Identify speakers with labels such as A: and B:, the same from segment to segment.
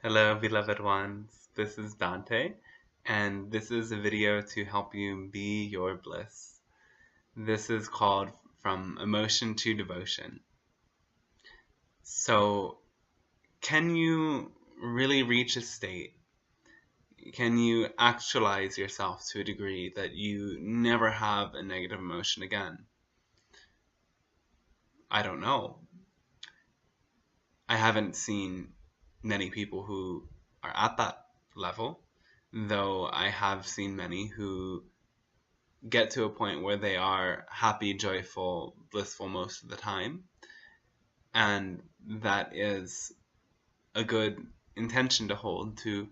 A: Hello, beloved ones. This is Dante, and this is a video to help you be your bliss. This is called From Emotion to Devotion. So, can you really reach a state? Can you actualize yourself to a degree that you never have a negative emotion again? I don't know. I haven't seen many people who are at that level, though I have seen many who get to a point where they are happy, joyful, blissful most of the time. And that is a good intention to hold, to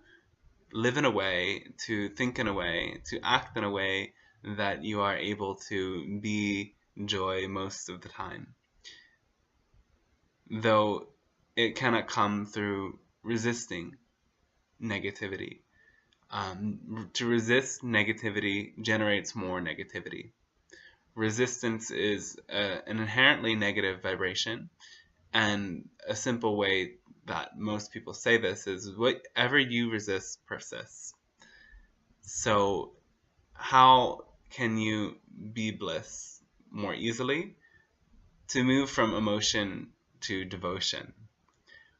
A: live in a way, to think in a way, to act in a way that you are able to be joy most of the time. Though it cannot come through resisting negativity. To resist negativity generates more negativity. Resistance is an inherently negative vibration, and a simple way that most people say this is whatever you resist persists. So how can you be bliss more easily? To move from emotion to devotion.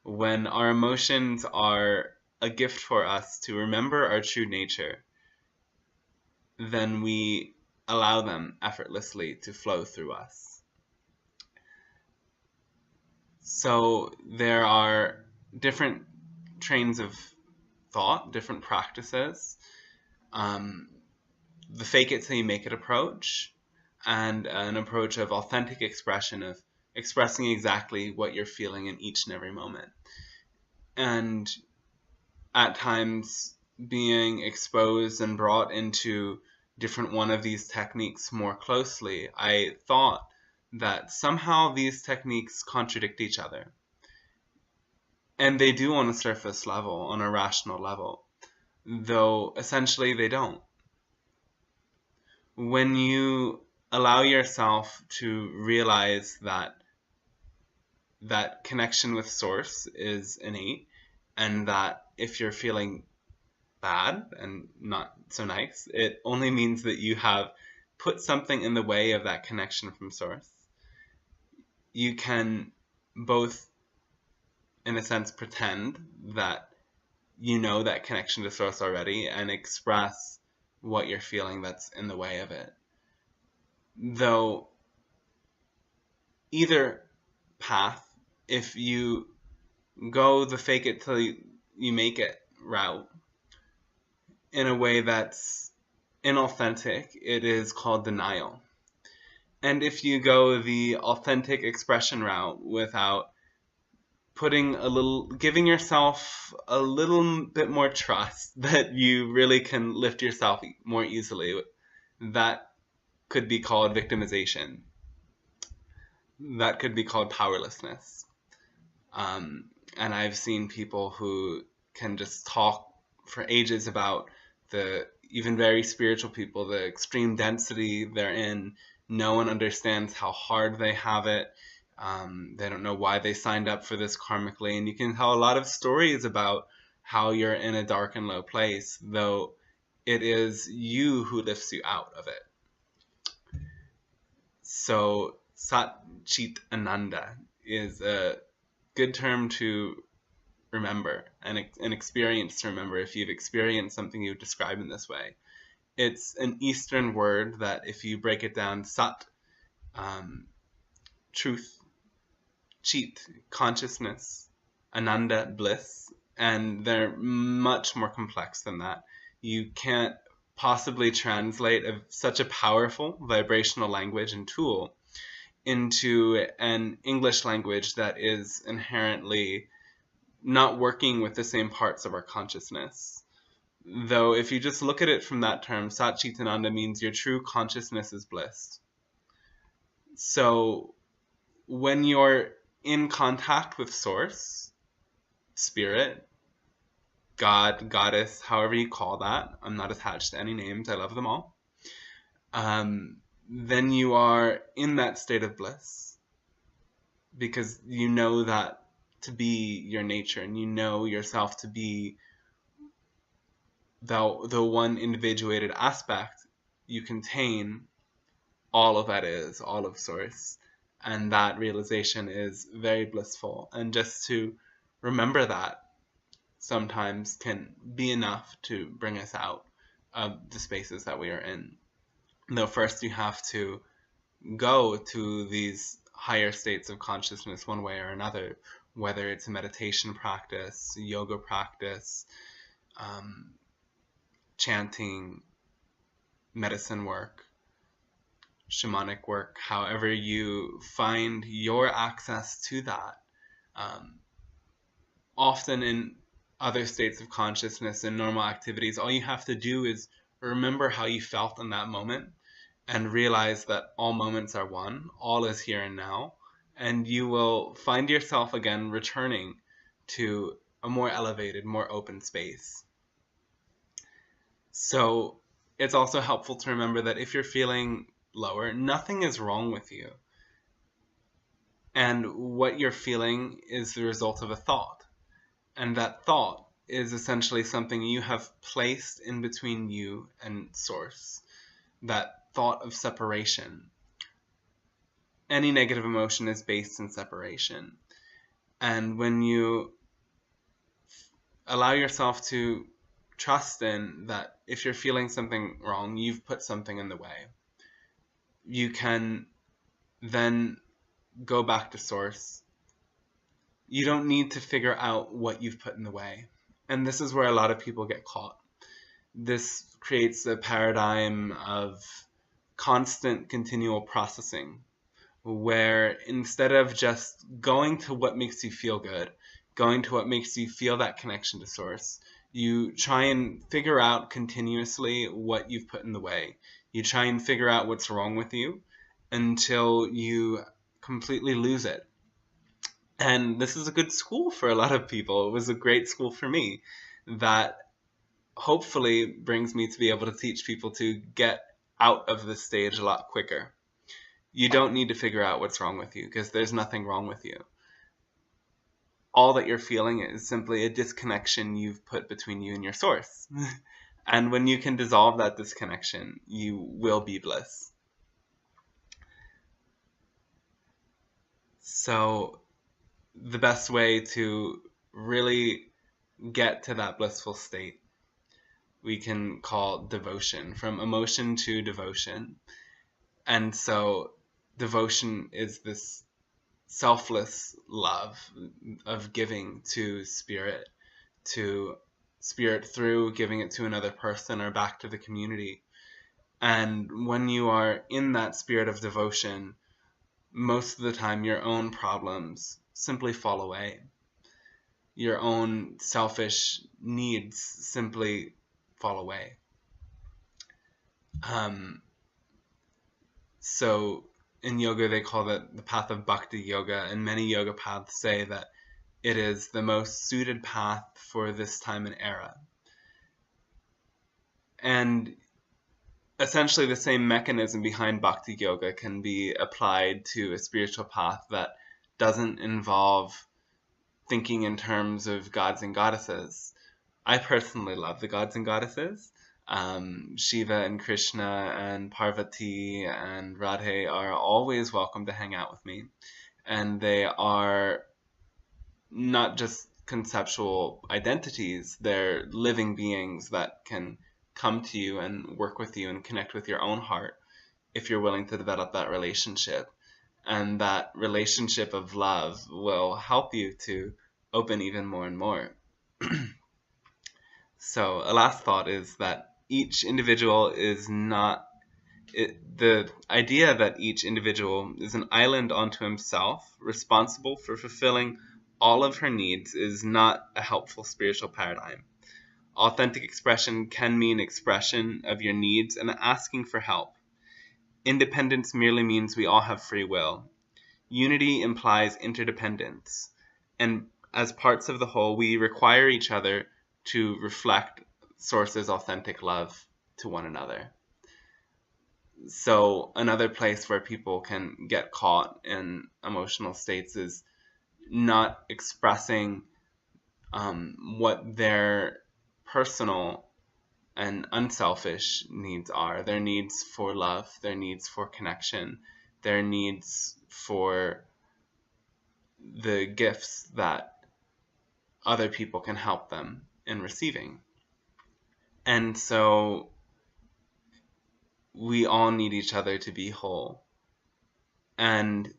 A: When our emotions are a gift for us to remember our true nature, then we allow them effortlessly to flow through us. So there are different trains of thought, different practices. The fake it till you make it approach, and an approach of authentic expression, of expressing exactly what you're feeling in each and every moment. And at times being exposed and brought into different one of these techniques more closely, I thought that somehow these techniques contradict each other. And they do on a surface level, on a rational level, though essentially they don't. When you allow yourself to realize that connection with Source is innate, and that if you're feeling bad and not so nice, it only means that you have put something in the way of that connection from Source. You can both, in a sense, pretend that you know that connection to Source already and express what you're feeling that's in the way of it. Though either path, if you go the fake it till you make it route in a way that's inauthentic, it is called denial. And if you go the authentic expression route without giving yourself a little bit more trust that you really can lift yourself more easily, that could be called victimization. That could be called powerlessness. And I've seen people who can just talk for ages about even very spiritual people, the extreme density they're in. No one understands how hard they have it. They don't know why they signed up for this karmically. And you can tell a lot of stories about how you're in a dark and low place, though it is you who lifts you out of it. So Satchitananda is a good term to remember, and an experience to remember if you've experienced something you describe in this way. It's an Eastern word that, if you break it down, Sat, truth, Chit, consciousness, Ananda, bliss, and they're much more complex than that. You can't possibly translate such a powerful vibrational language and tool into an English language that is inherently not working with the same parts of our consciousness. Though if you just look at it from that term, Satchitananda means your true consciousness is bliss. So when you're in contact with Source, Spirit, God, Goddess, however you call that, I'm not attached to any names, I love them all, then you are in that state of bliss, because you know that to be your nature, and you know yourself to be the one individuated aspect, you contain all of that is, all of source. And that realization is very blissful. And just to remember that sometimes can be enough to bring us out of the spaces that we are in. Though first you have to go to these higher states of consciousness one way or another, whether it's a meditation practice, yoga practice, chanting, medicine work, shamanic work, however you find your access to that. Often in other states of consciousness and normal activities, all you have to do is remember how you felt in that moment and realize that all moments are one, all is here and now, and you will find yourself again returning to a more elevated, more open space. So it's also helpful to remember that if you're feeling lower, nothing is wrong with you. And what you're feeling is the result of a thought. And that thought is essentially something you have placed in between you and source. That thought of separation. Any negative emotion is based in separation. And when you allow yourself to trust in that if you're feeling something wrong, you've put something in the way, you can then go back to source. You don't need to figure out what you've put in the way. And this is where a lot of people get caught. This creates a paradigm of constant continual processing, where instead of just going to what makes you feel good, going to what makes you feel that connection to source, you try and figure out continuously what you've put in the way. You try and figure out what's wrong with you until you completely lose it. And this is a good school for a lot of people. It was a great school for me that hopefully brings me to be able to teach people to get out of this stage a lot quicker. You don't need to figure out what's wrong with you because there's nothing wrong with you. All that you're feeling is simply a disconnection you've put between you and your source. And when you can dissolve that disconnection, you will be bliss. So the best way to really get to that blissful state, we can call devotion, from emotion to devotion. And so devotion is this selfless love of giving to spirit through giving it to another person or back to the community. And when you are in that spirit of devotion, most of the time your own problems simply fall away. Your own selfish needs simply fall away. So in yoga, they call that the path of bhakti yoga, and many yoga paths say that it is the most suited path for this time and era. And essentially the same mechanism behind bhakti yoga can be applied to a spiritual path that doesn't involve thinking in terms of gods and goddesses. I personally love the gods and goddesses. Shiva and Krishna and Parvati and Radhe are always welcome to hang out with me. And they are not just conceptual identities, they're living beings that can come to you and work with you and connect with your own heart if you're willing to develop that relationship. And that relationship of love will help you to open even more and more. So a last thought is that each individual is not, the idea that each individual is an island unto himself, responsible for fulfilling all of her needs, is not a helpful spiritual paradigm. Authentic expression can mean expression of your needs and asking for help. Independence merely means we all have free will. Unity implies interdependence, and as parts of the whole, we require each other to reflect Source's authentic love to one another. So another place where people can get caught in emotional states is not expressing what their personal and unselfish needs are, their needs for love, their needs for connection, their needs for the gifts that other people can help them in receiving. And so we all need each other to be whole. And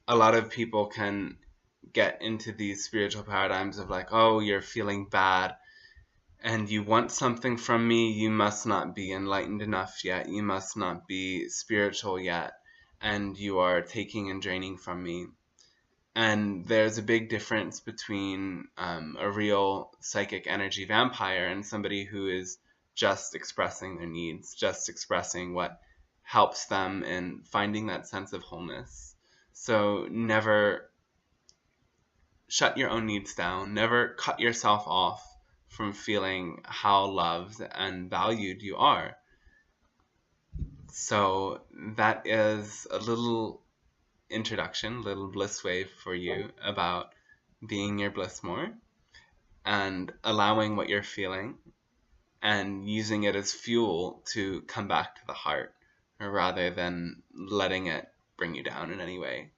A: a lot of people can get into these spiritual paradigms of like, oh, you're feeling bad and you want something from me, you must not be enlightened enough yet, you must not be spiritual yet, and you are taking and draining from me. And there's a big difference between a real psychic energy vampire and somebody who is just expressing their needs, just expressing what helps them in finding that sense of wholeness. So never shut your own needs down, never cut yourself off from feeling how loved and valued you are. So that is a little introduction, little bliss wave for you about being your bliss more and allowing what you're feeling and using it as fuel to come back to the heart rather than letting it bring you down in any way.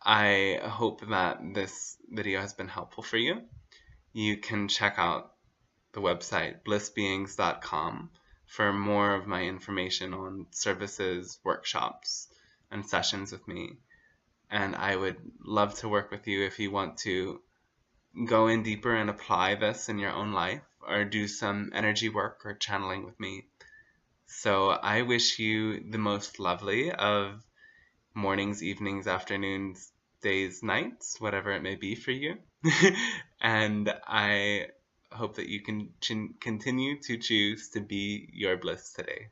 A: I hope that this video has been helpful for you. You can check out the website blissbeings.com for more of my information on services, workshops, and sessions with me. And I would love to work with you if you want to go in deeper and apply this in your own life or do some energy work or channeling with me. So I wish you the most lovely of mornings, evenings, afternoons, days, nights, whatever it may be for you. And I hope that you can continue to choose to be your bliss today.